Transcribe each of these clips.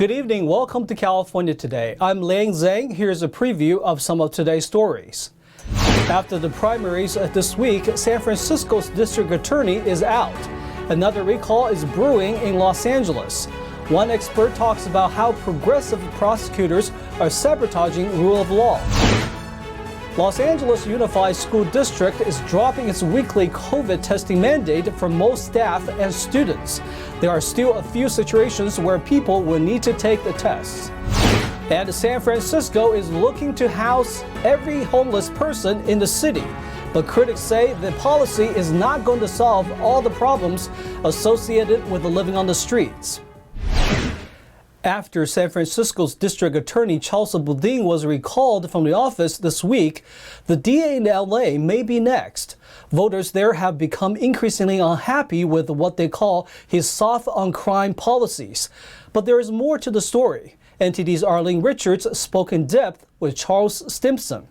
Good evening. Welcome to California Today. I'm Liang Zhang. Here's a preview of some of today's stories. After the primaries this week, San Francisco's district attorney is out. Another recall is brewing in Los Angeles. One expert talks about how progressive prosecutors are sabotaging rule of law. Los Angeles Unified School District is dropping its weekly COVID testing mandate for most staff and students. There are still a few situations where people will need to take the tests. And San Francisco is looking to house every homeless person in the city. But critics say the policy is not going to solve all the problems associated with living on the streets. After San Francisco's district attorney Charles Boudin was recalled from the office this week, the DA in LA may be next. Voters there have become increasingly unhappy with what they call his soft on crime policies. But there is more to the story. NTD's Arlene Richards spoke in depth with Charles Stimson.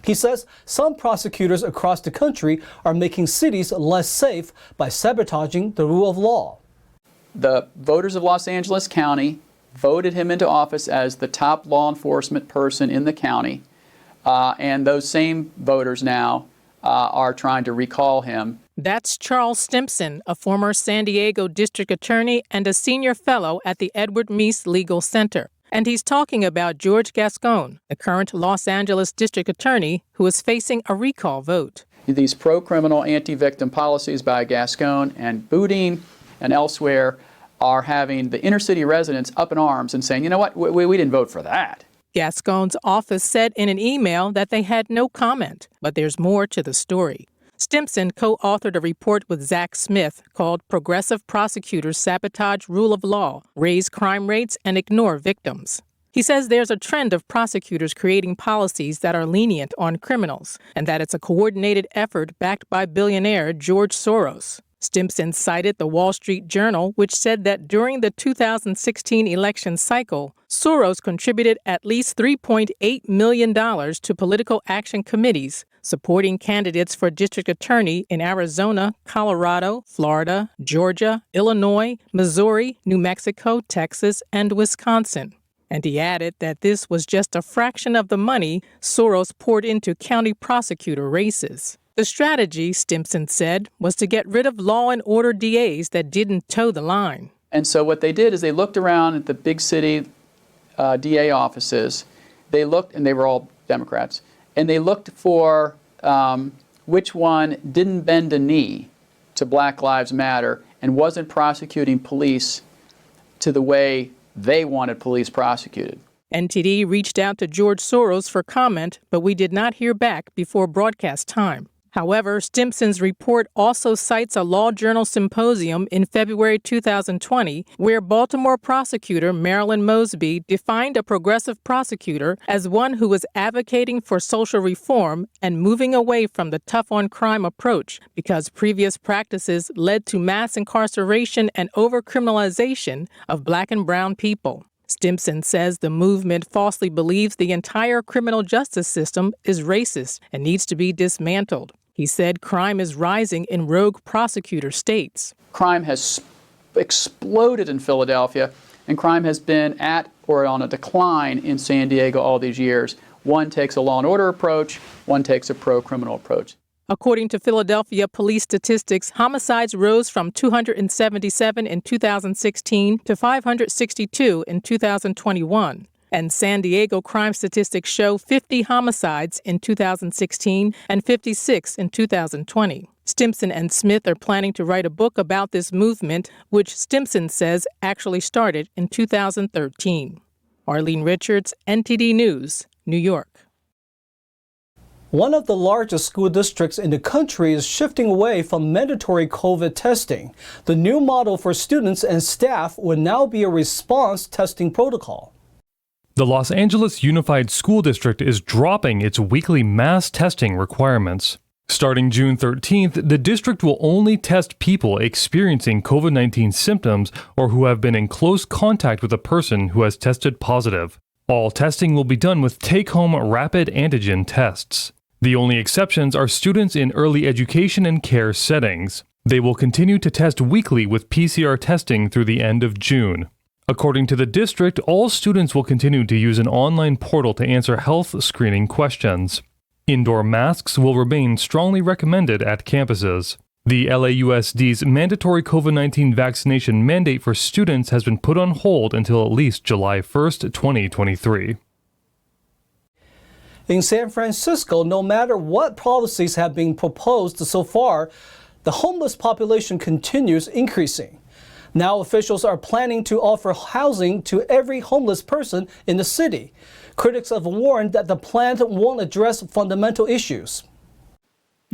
He says some prosecutors across the country are making cities less safe by sabotaging the rule of law. The voters of Los Angeles County voted him into office as the top law enforcement person in the county, and those same voters now are trying to recall him. That's Charles Stimson, a former San Diego district attorney and a senior fellow at the Edward Meese Legal Center. And he's talking about George Gascon, the current Los Angeles district attorney who is facing a recall vote. These pro-criminal, anti-victim policies by Gascon and Boudin and elsewhere are having the inner city residents up in arms and saying, you know what, we didn't vote for that. Gascon's office said in an email that they had no comment, but there's more to the story. Stimson co-authored a report with Zach Smith called Progressive Prosecutors Sabotage Rule of Law, Raise Crime Rates, and Ignore Victims. He says there's a trend of prosecutors creating policies that are lenient on criminals, and that it's a coordinated effort backed by billionaire George Soros. Stimson cited the Wall Street Journal, which said that during the 2016 election cycle, Soros contributed at least $3.8 million to political action committees, supporting candidates for district attorney in Arizona, Colorado, Florida, Georgia, Illinois, Missouri, New Mexico, Texas, and Wisconsin. And he added that this was just a fraction of the money Soros poured into county prosecutor races. The strategy, Stimson said, was to get rid of law and order DAs that didn't toe the line. And so what they did is they looked around at the big city DA offices. They looked, and they were all Democrats, and they looked for which one didn't bend a knee to Black Lives Matter and wasn't prosecuting police to the way they wanted police prosecuted. NTD reached out to George Soros for comment, but we did not hear back before broadcast time. However, Stimson's report also cites a Law Journal symposium in February 2020 where Baltimore prosecutor Marilyn Mosby defined a progressive prosecutor as one who was advocating for social reform and moving away from the tough-on-crime approach because previous practices led to mass incarceration and overcriminalization of Black and brown people. Stimson says the movement falsely believes the entire criminal justice system is racist and needs to be dismantled. He said crime is rising in rogue prosecutor states. Crime has exploded in Philadelphia, and crime has been at or on a decline in San Diego all these years. One takes a law and order approach, one takes a pro-criminal approach. According to Philadelphia police statistics, homicides rose from 277 in 2016 to 562 in 2021. And San Diego crime statistics show 50 homicides in 2016 and 56 in 2020. Stimson and Smith are planning to write a book about this movement, which Stimson says actually started in 2013. Arlene Richards, NTD News, New York. One of the largest school districts in the country is shifting away from mandatory COVID testing. The new model for students and staff will now be a response testing protocol. The Los Angeles Unified School District is dropping its weekly mass testing requirements. Starting June 13th, the district will only test people experiencing COVID-19 symptoms or who have been in close contact with a person who has tested positive. All testing will be done with take-home rapid antigen tests. The only exceptions are students in early education and care settings. They will continue to test weekly with PCR testing through the end of June. According to the district, all students will continue to use an online portal to answer health screening questions. Indoor masks will remain strongly recommended at campuses. The LAUSD's mandatory COVID-19 vaccination mandate for students has been put on hold until at least July 1st, 2023. In San Francisco, no matter what policies have been proposed so far, the homeless population continues increasing. Now officials are planning to offer housing to every homeless person in the city. Critics have warned that the plan won't address fundamental issues.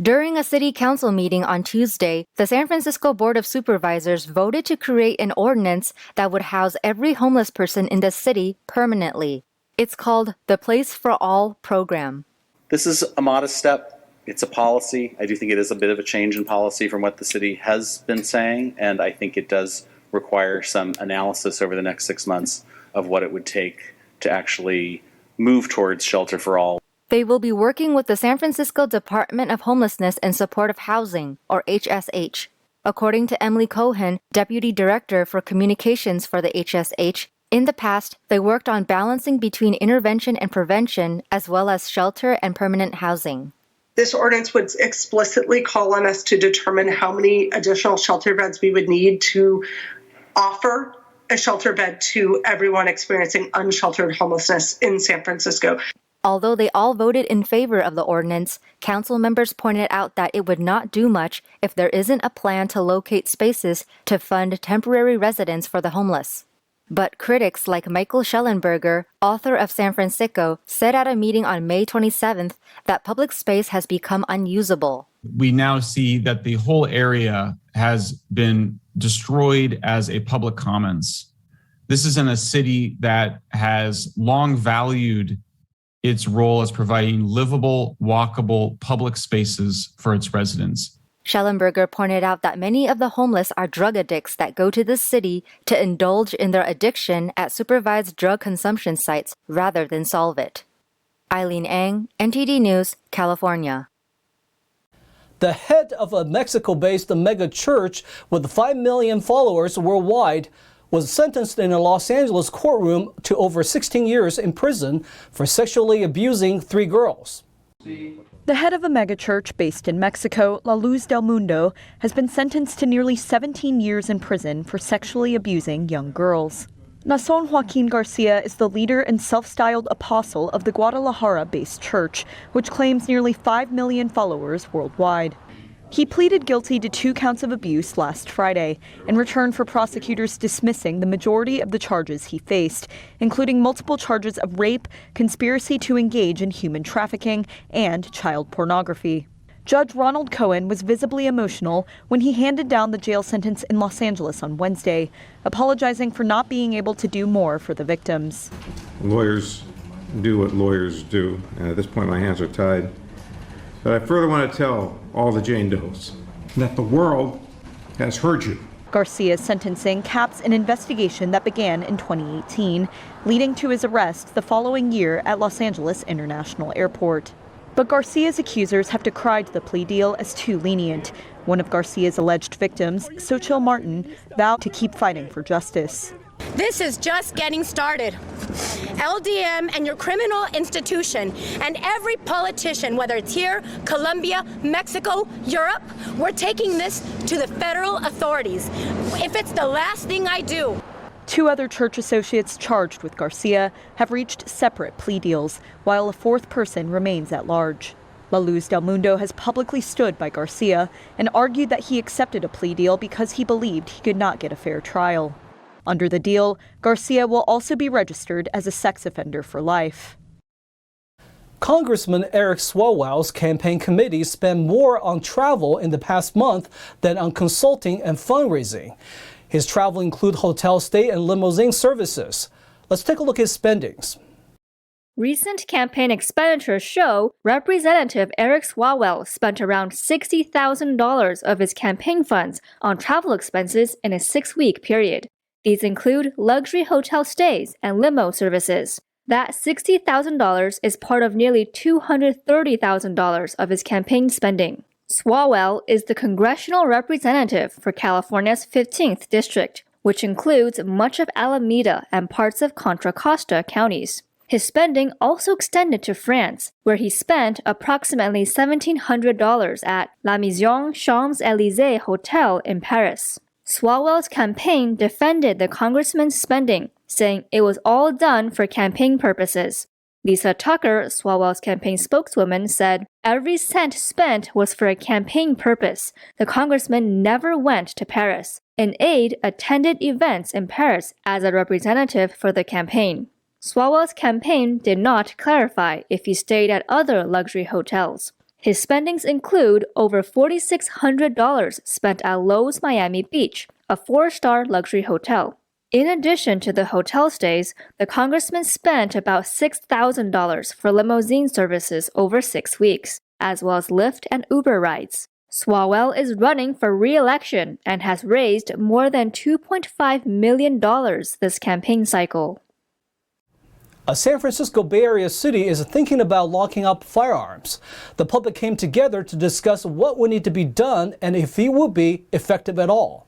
During a city council meeting on Tuesday, the San Francisco Board of Supervisors voted to create an ordinance that would house every homeless person in the city permanently. It's called the Place for All program. This is a modest step. It's a policy. I do think it is a bit of a change in policy from what the city has been saying, and I think it does require some analysis over the next 6 months of what it would take to actually move towards shelter for all. They will be working with the San Francisco Department of Homelessness and Supportive Housing, or HSH. According to Emily Cohen, Deputy Director for Communications for the HSH, in the past, they worked on balancing between intervention and prevention, as well as shelter and permanent housing. This ordinance would explicitly call on us to determine how many additional shelter beds we would need to offer a shelter bed to everyone experiencing unsheltered homelessness in San Francisco. Although they all voted in favor of the ordinance, council members pointed out that it would not do much if there isn't a plan to locate spaces to fund temporary residence for the homeless. But critics like Michael Schellenberger, author of San Francisco, said at a meeting on May 27th that public space has become unusable. We now see that the whole area has been destroyed as a public commons. This is in a city that has long valued its role as providing livable, walkable public spaces for its residents. Schellenberger pointed out that many of the homeless are drug addicts that go to the city to indulge in their addiction at supervised drug consumption sites rather than solve it. Eileen Ang, NTD News, California. The head of a Mexico-based megachurch with 5 million followers worldwide was sentenced in a Los Angeles courtroom to over 16 years in prison for sexually abusing 3 girls. The head of a megachurch based in Mexico, La Luz del Mundo, has been sentenced to nearly 17 years in prison for sexually abusing young girls. Nason Joaquin Garcia is the leader and self-styled apostle of the Guadalajara-based church, which claims nearly 5 million followers worldwide. He pleaded guilty to 2 counts of abuse last Friday in return for prosecutors dismissing the majority of the charges he faced, including multiple charges of rape, conspiracy to engage in human trafficking, and child pornography. Judge Ronald Cohen was visibly emotional when he handed down the jail sentence in Los Angeles on Wednesday, apologizing for not being able to do more for the victims. Lawyers do what lawyers do, and at this point my hands are tied. But I further want to tell all the Jane Does that the world has heard you. Garcia's sentencing caps an investigation that began in 2018, leading to his arrest the following year at Los Angeles International Airport. But Garcia's accusers have decried the plea deal as too lenient. One of Garcia's alleged victims, Xochitl Martin, vowed to keep fighting for justice. This is just getting started. LDM and your criminal institution and every politician, whether it's here, Colombia, Mexico, Europe, we're taking this to the federal authorities. If it's the last thing I do. 2 other church associates charged with Garcia have reached separate plea deals, while a 4th person remains at large. La Luz del Mundo has publicly stood by Garcia and argued that he accepted a plea deal because he believed he could not get a fair trial. Under the deal, Garcia will also be registered as a sex offender for life. Congressman Eric Swalwell's campaign committee spent more on travel in the past month than on consulting and fundraising. His travel includes hotel stay and limousine services. Let's take a look at his spendings. Recent campaign expenditures show Representative Eric Swalwell spent around $60,000 of his campaign funds on travel expenses in a 6-week period. These include luxury hotel stays and limo services. That $60,000 is part of nearly $230,000 of his campaign spending. Swalwell is the congressional representative for California's 15th district, which includes much of Alameda and parts of Contra Costa counties. His spending also extended to France, where he spent approximately $1,700 at La Maison Champs-Élysées Hotel in Paris. Swalwell's campaign defended the congressman's spending, saying it was all done for campaign purposes. Lisa Tucker, Swalwell's campaign spokeswoman, said every cent spent was for a campaign purpose. The congressman never went to Paris. An aide attended events in Paris as a representative for the campaign. Swalwell's campaign did not clarify if he stayed at other luxury hotels. His spendings include over $4,600 spent at Lowe's Miami Beach, a 4-star luxury hotel. In addition to the hotel stays, the congressman spent about $6,000 for limousine services over 6 weeks, as well as Lyft and Uber rides. Swalwell is running for re-election and has raised more than $2.5 million this campaign cycle. A San Francisco Bay Area city is thinking about locking up firearms. The public came together to discuss what would need to be done and if it will be effective at all.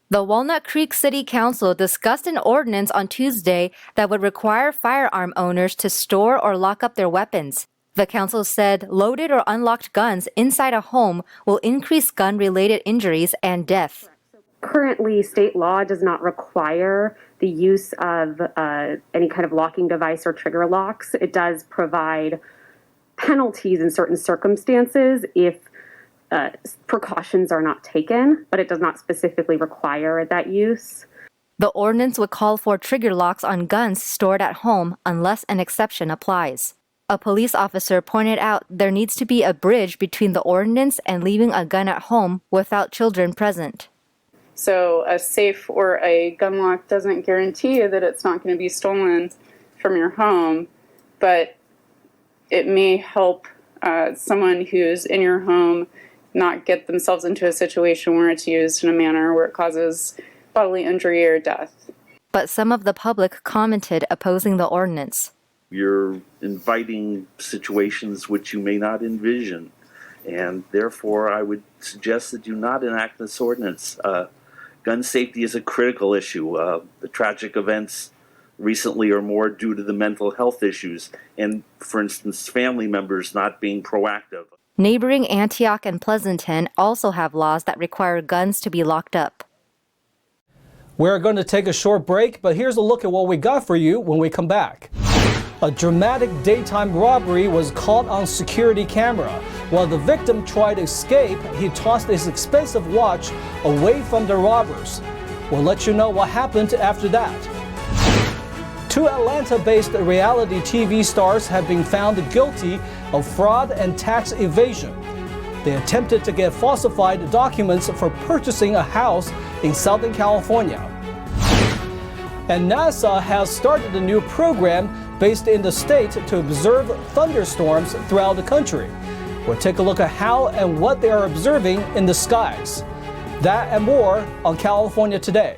The Walnut Creek City Council discussed an ordinance on Tuesday that would require firearm owners to store or lock up their weapons. The council said loaded or unlocked guns inside a home will increase gun-related injuries and death. Currently, state law does not require the use of any kind of locking device or trigger locks. It does provide penalties in certain circumstances if precautions are not taken, but it does not specifically require that use. The ordinance would call for trigger locks on guns stored at home unless an exception applies. A police officer pointed out there needs to be a bridge between the ordinance and leaving a gun at home without children present. So a safe or a gun lock doesn't guarantee you that it's not going to be stolen from your home, but it may help someone who's in your home not get themselves into a situation where it's used in a manner where it causes bodily injury or death. But some of the public commented opposing the ordinance. You're inviting situations which you may not envision, and therefore I would suggest that you not enact this ordinance. Gun safety is a critical issue. The tragic events recently are more due to the mental health issues and, for instance, family members not being proactive. Neighboring Antioch and Pleasanton also have laws that require guns to be locked up. We're going to take a short break, but here's a look at what we got for you when we come back. A dramatic daytime robbery was caught on security camera. While the victim tried to escape, he tossed his expensive watch away from the robbers. We'll let you know what happened after that. 2 Atlanta-based reality TV stars have been found guilty of fraud and tax evasion. They attempted to get falsified documents for purchasing a house in Southern California. And NASA has started a new program based in the state to observe thunderstorms throughout the country. We'll take a look at how and what they are observing in the skies. That and more on California Today.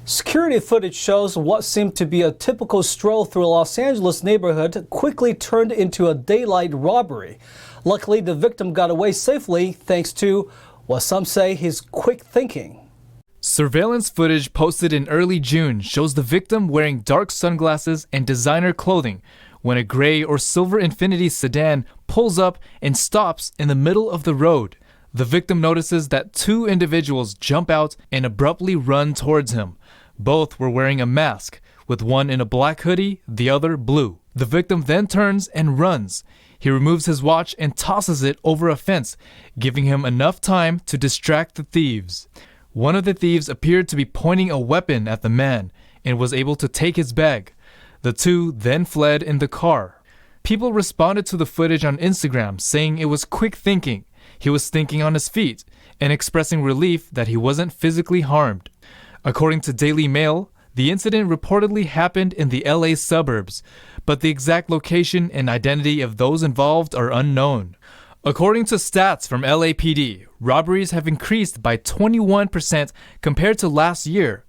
Security footage shows what seemed to be a typical stroll through a Los Angeles neighborhood quickly turned into a daylight robbery. Luckily, the victim got away safely thanks to what some say his quick thinking. Surveillance footage posted in early June shows the victim wearing dark sunglasses and designer clothing when a gray or silver Infiniti sedan pulls up and stops in the middle of the road. The victim notices that 2 individuals jump out and abruptly run towards him. Both were wearing a mask, with one in a black hoodie, the other blue. The victim then turns and runs. He removes his watch and tosses it over a fence, giving him enough time to distract the thieves. One of the thieves appeared to be pointing a weapon at the man and was able to take his bag. The 2 then fled in the car. People responded to the footage on Instagram saying it was quick thinking. He was thinking on his feet and expressing relief that he wasn't physically harmed. According to Daily Mail, the incident reportedly happened in the LA suburbs, but the exact location and identity of those involved are unknown. According to stats from LAPD, robberies have increased by 21% compared to last year.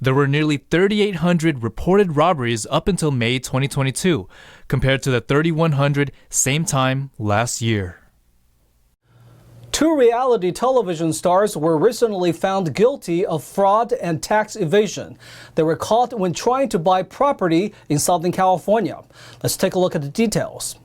There were nearly 3,800 reported robberies up until May 2022, compared to the 3,100 same time last year. 2 reality television stars were recently found guilty of fraud and tax evasion. They were caught when trying to buy property in Southern California. Let's take a look at the details.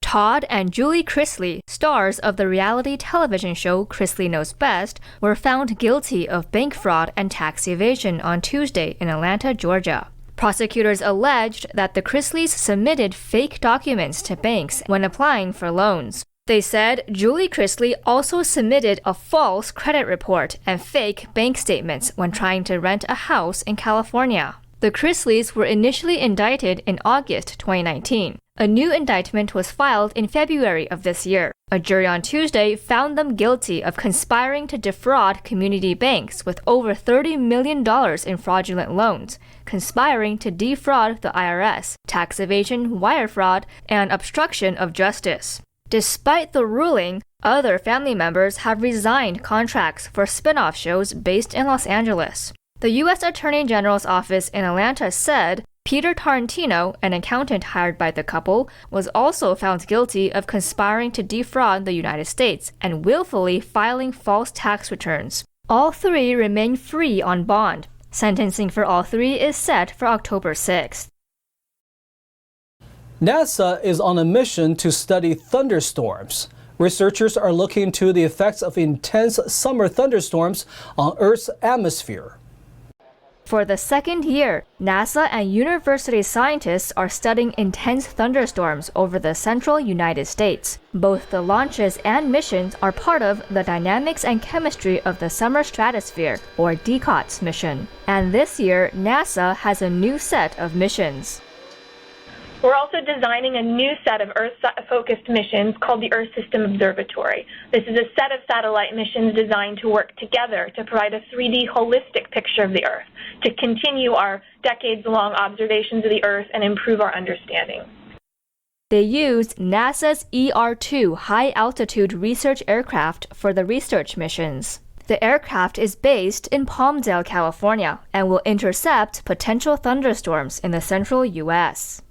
Todd and Julie Chrisley, stars of the reality television show Chrisley Knows Best, were found guilty of bank fraud and tax evasion on Tuesday in Atlanta, Georgia. Prosecutors alleged that the Chrisleys submitted fake documents to banks when applying for loans. They said Julie Chrisley also submitted a false credit report and fake bank statements when trying to rent a house in California. The Chrisleys were initially indicted in August 2019. A new indictment was filed in February of this year. A jury on Tuesday found them guilty of conspiring to defraud community banks with over $30 million in fraudulent loans, conspiring to defraud the IRS, tax evasion, wire fraud, and obstruction of justice. Despite the ruling, other family members have resigned contracts for spin-off shows based in Los Angeles. The U.S. Attorney General's office in Atlanta said Peter Tarantino, an accountant hired by the couple, was also found guilty of conspiring to defraud the United States and willfully filing false tax returns. All 3 remain free on bond. Sentencing for all 3 is set for October 6th. NASA is on a mission to study thunderstorms. Researchers are looking into the effects of intense summer thunderstorms on Earth's atmosphere. For the second year, NASA and university scientists are studying intense thunderstorms over the central United States. Both the launches and missions are part of the Dynamics and Chemistry of the Summer Stratosphere, or DCOTS mission. And this year, NASA has a new set of missions. We're also designing a new set of Earth-focused missions called the Earth System Observatory. This is a set of satellite missions designed to work together to provide a 3D holistic picture of the Earth, to continue our decades-long observations of the Earth and improve our understanding. They used NASA's ER-2 high-altitude research aircraft for the research missions. The aircraft is based in Palmdale, California, and will intercept potential thunderstorms in the central U.S.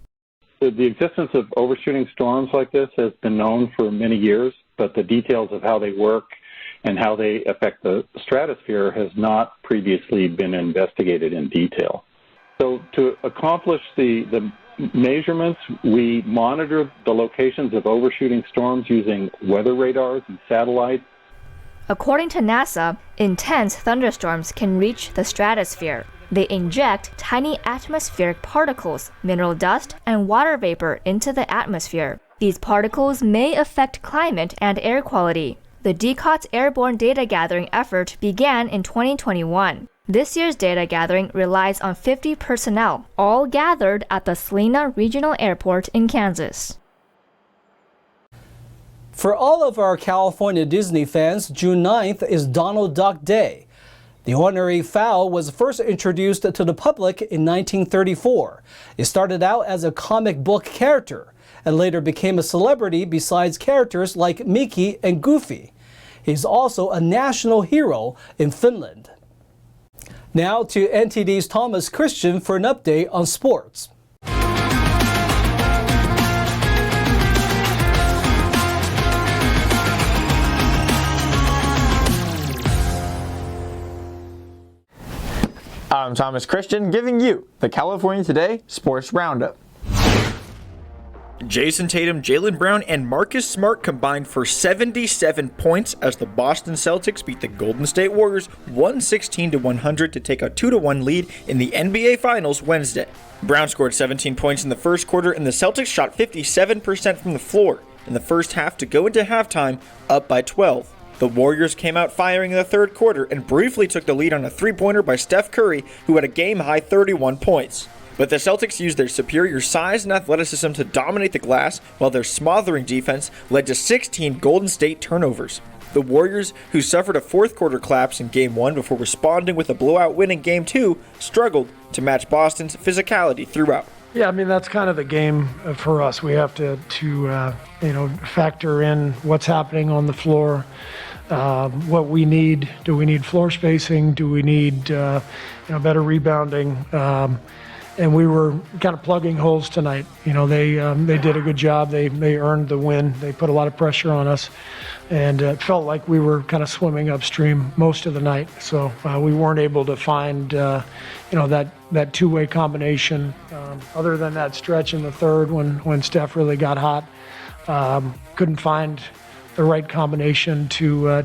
The existence of overshooting storms like this has been known for many years, but the details of how they work and how they affect the stratosphere has not previously been investigated in detail. So to accomplish the measurements, we monitor the locations of overshooting storms using weather radars and satellites. According to NASA, intense thunderstorms can reach the stratosphere. They inject tiny atmospheric particles, mineral dust, and water vapor into the atmosphere. These particles may affect climate and air quality. The DCOTS airborne data gathering effort began in 2021. This year's data gathering relies on 50 personnel, all gathered at the Salina Regional Airport in Kansas. For all of our California Disney fans, June 9th is Donald Duck Day. The ornery fowl was first introduced to the public in 1934. It started out as a comic book character and later became a celebrity besides characters like Mickey and Goofy. He's also a national hero in Finland. Now to NTD's Thomas Christian for an update on sports. I'm Thomas Christian, giving you the California Today Sports Roundup. Jason Tatum, Jaylen Brown, and Marcus Smart combined for 77 points as the Boston Celtics beat the Golden State Warriors 116-100 to take a 2-1 lead in the NBA Finals Wednesday. Brown scored 17 points in the first quarter, and the Celtics shot 57% from the floor in the first half to go into halftime up by 12. The Warriors came out firing in the third quarter and briefly took the lead on a three-pointer by Steph Curry, who had a game-high 31 points. But the Celtics used their superior size and athleticism to dominate the glass, while their smothering defense led to 16 Golden State turnovers. The Warriors, who suffered a fourth-quarter collapse in Game 1 before responding with a blowout win in Game 2, struggled to match Boston's physicality throughout. Yeah, I mean, that's kind of the game for us. We have to factor in what's happening on the floor. what we need. Do we need floor spacing? Do we need better rebounding? And we were kind of plugging holes tonight. They did a good job. They earned the win. They put a lot of pressure on us, and it felt like we were kind of swimming upstream most of the night. So we weren't able to find that two-way combination. Other than that stretch in the third when Steph really got hot, couldn't find the right combination to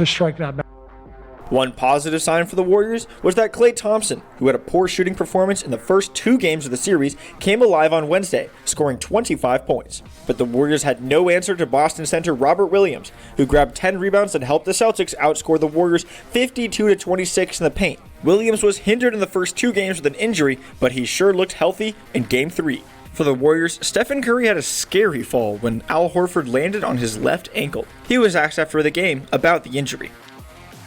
strike that balance. One positive sign for the Warriors was that Klay Thompson, who had a poor shooting performance in the first 2 games of the series, came alive on Wednesday, scoring 25 points. But the Warriors had no answer to Boston center Robert Williams, who grabbed 10 rebounds and helped the Celtics outscore the Warriors 52-26 in the paint. Williams was hindered in the first 2 games with an injury, but he sure looked healthy in Game 3. For the Warriors, Stephen Curry had a scary fall when Al Horford landed on his left ankle. He was asked after the game about the injury.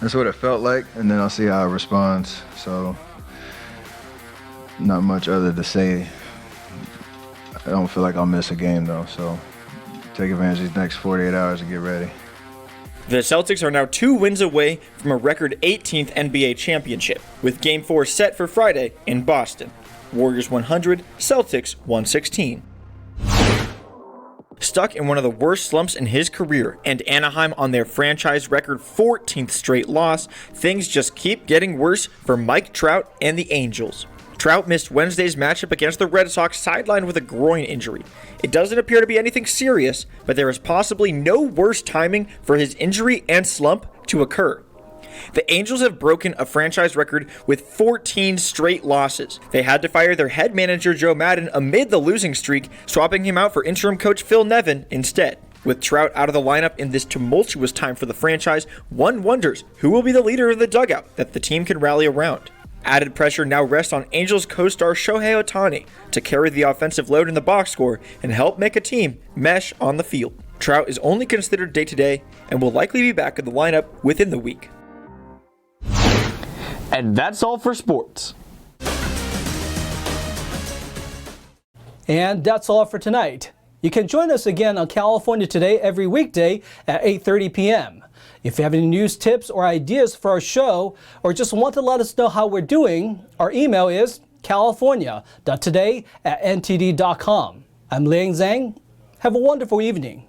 That's what it felt like, and then I'll see how it responds. So, not much other to say. I don't feel like I'll miss a game, though, so take advantage of these next 48 hours to get ready. The Celtics are now 2 wins away from a record 18th NBA championship, with Game 4 set for Friday in Boston. Warriors 100, Celtics 116. Stuck in one of the worst slumps in his career, and Anaheim on their franchise record 14th straight loss, things just keep getting worse for Mike Trout and the Angels. Trout missed Wednesday's matchup against the Red Sox sidelined with a groin injury. It doesn't appear to be anything serious, but there is possibly no worse timing for his injury and slump to occur. The Angels have broken a franchise record with 14 straight losses. They had to fire their head manager Joe Maddon amid the losing streak, swapping him out for interim coach Phil Nevin instead. With Trout out of the lineup in this tumultuous time for the franchise, one wonders who will be the leader in the dugout that the team can rally around. Added pressure now rests on Angels co-star Shohei Ohtani to carry the offensive load in the box score and help make a team mesh on the field. Trout is only considered day-to-day and will likely be back in the lineup within the week. And that's all for sports. And that's all for tonight. You can join us again on California Today every weekday at 8:30 p.m. If you have any news, tips, or ideas for our show, or just want to let us know how we're doing, our email is california.today@ntd.com. I'm Liang Zhang. Have a wonderful evening.